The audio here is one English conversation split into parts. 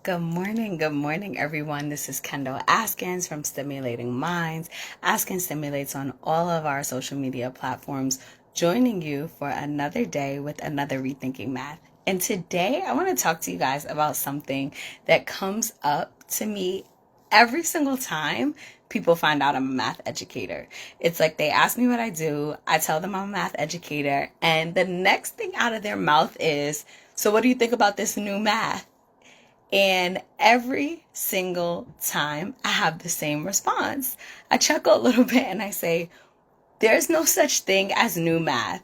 Good morning, everyone. This is Kendall Askins from Stimulating Minds. Askins stimulates on all of our social media platforms, joining you for another day with another Rethinking Math. And today I want to talk to you guys about something that comes up to me every single time people find out I'm a math educator. It's like they ask me what I do, I tell them I'm a math educator, and the next thing out of their mouth is, "So what do you think about this new math?" And every single time I have the same response. I chuckle a little bit and I say, there's no such thing as new math.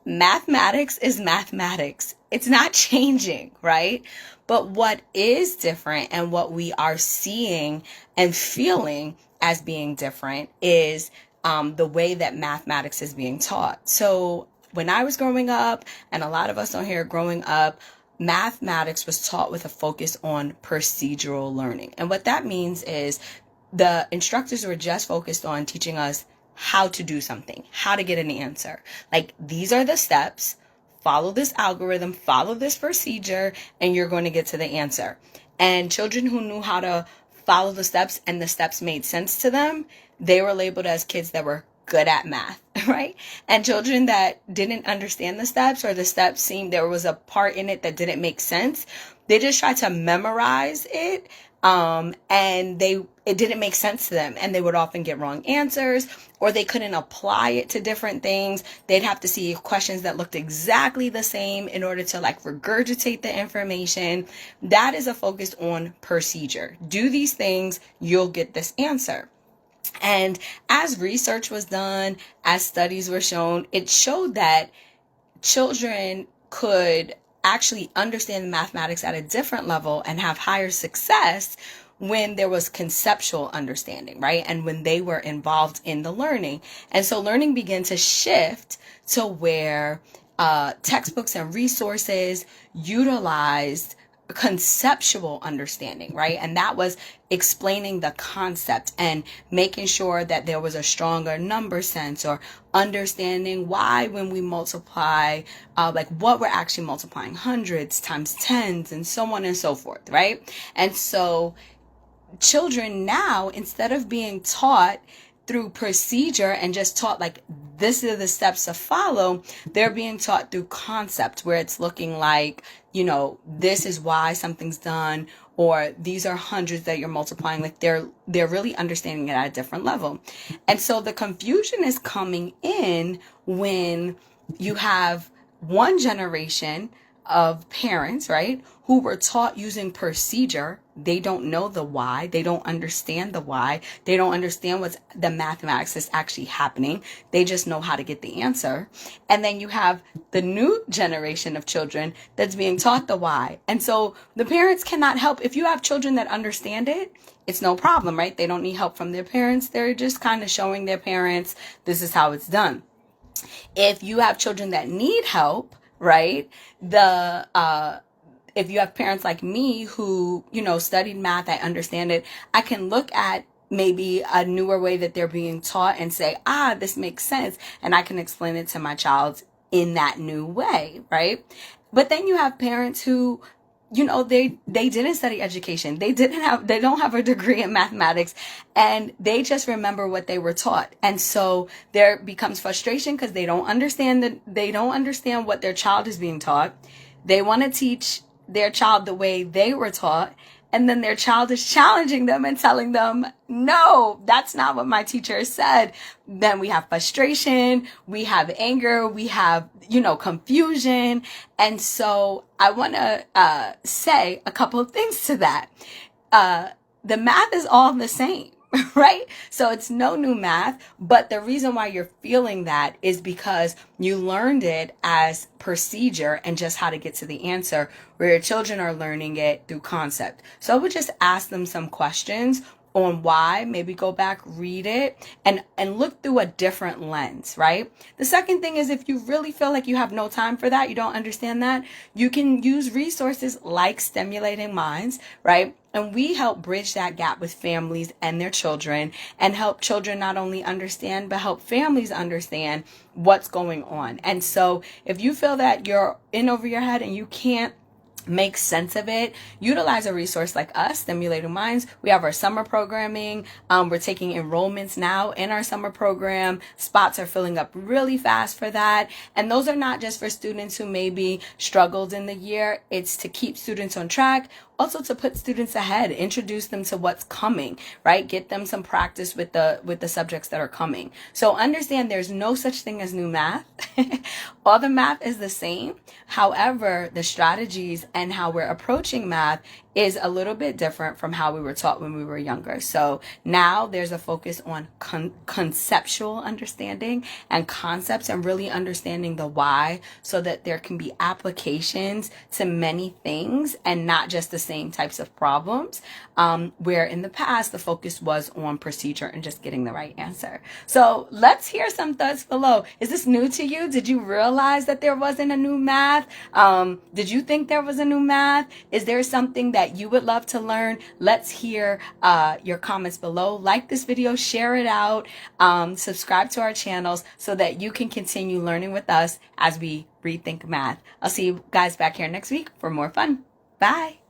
Mathematics is mathematics. It's not changing, right? But what is different and what we are seeing and feeling as being different is the way that mathematics is being taught. So when I was growing up, and a lot of us on here growing up, mathematics was taught with a focus on procedural learning. And what that means is the instructors were just focused on teaching us how to do something, how to get an answer. Like, these are the steps, follow this algorithm, follow this procedure, and you're going to get to the answer. And children who knew how to follow the steps and the steps made sense to them, they were labeled as kids that were good at math, right? And children that didn't understand the steps, or the steps seemed there was a part in it that didn't make sense, they just tried to memorize it, and it didn't make sense to them, and they would often get wrong answers, or they couldn't apply it to different things. They'd have to see questions that looked exactly the same in order to regurgitate the information. That is a focus on procedure. Do these things, you'll get this answer. And as research was done, as studies were shown, it showed that children could actually understand the mathematics at a different level and have higher success when there was conceptual understanding, right? And when they were involved in the learning. And so learning began to shift to where textbooks and resources utilized conceptual understanding, right? And that was explaining the concept and making sure that there was a stronger number sense, or understanding why when we multiply, what we're actually multiplying, hundreds times tens, and so on and so forth, right? And so children now, instead of being taught through procedure and just taught this are the steps to follow, they're being taught through concept, where it's looking like, this is why something's done, or these are hundreds that you're multiplying. They're really understanding it at a different level. And so the confusion is coming in when you have one generation of parents, right, who were taught using procedure. They don't know the why. They don't understand the why. They don't understand what's the mathematics that's actually happening. They just know how to get the answer. And then you have the new generation of children that's being taught the why. And so the parents cannot help. If you have children that understand it, it's no problem, right? They don't need help from their parents. They're just kind of showing their parents, this is how it's done. If you have children that need help, right, if you have parents like me who, studied math, I understand it, I can look at maybe a newer way that they're being taught and say, this makes sense. And I can explain it to my child in that new way, right? But then you have parents who, they didn't study education. They don't have a degree in mathematics, and they just remember what they were taught. And so there becomes frustration because they don't understand what their child is being taught. They want to teach their child the way they were taught, and then their child is challenging them and telling them, no, that's not what my teacher said. Then we have frustration, we have anger, we have, confusion. And so I want to say a couple of things to that. The math is all the same. Right? So it's no new math, but the reason why you're feeling that is because you learned it as procedure and just how to get to the answer, where your children are learning it through concept. So I would just ask them some questions on why, maybe go back, read it, and look through a different lens, right? The second thing is, if you really feel like you have no time for that, you don't understand that, you can use resources like Stimulating Minds, right? And we help bridge that gap with families and their children, and help children not only understand, but help families understand what's going on. And so if you feel that you're in over your head and you can't make sense of it, utilize a resource like us, Stimulating Minds. We have our summer programming. We're taking enrollments now in our summer program. Spots are filling up really fast for that. And those are not just for students who maybe struggled in the year. It's to keep students on track, also to put students ahead, introduce them to what's coming, right? Get them some practice with the subjects that are coming. So understand there's no such thing as new math. All the math is the same. However, the strategies and how we're approaching math is a little bit different from how we were taught when we were younger. So now there's a focus on conceptual understanding and concepts and really understanding the why, so that there can be applications to many things and not just the same types of problems, where in the past the focus was on procedure and just getting the right answer. So let's hear some thoughts below. Is this new to you? Did you realize that there wasn't a new math? Did you think there was a new math? Is there something that you would love to learn? Let's hear your comments below. Like this video, share it out, subscribe to our channels so that you can continue learning with us as we rethink math. I'll see you guys back here next week for more fun. Bye.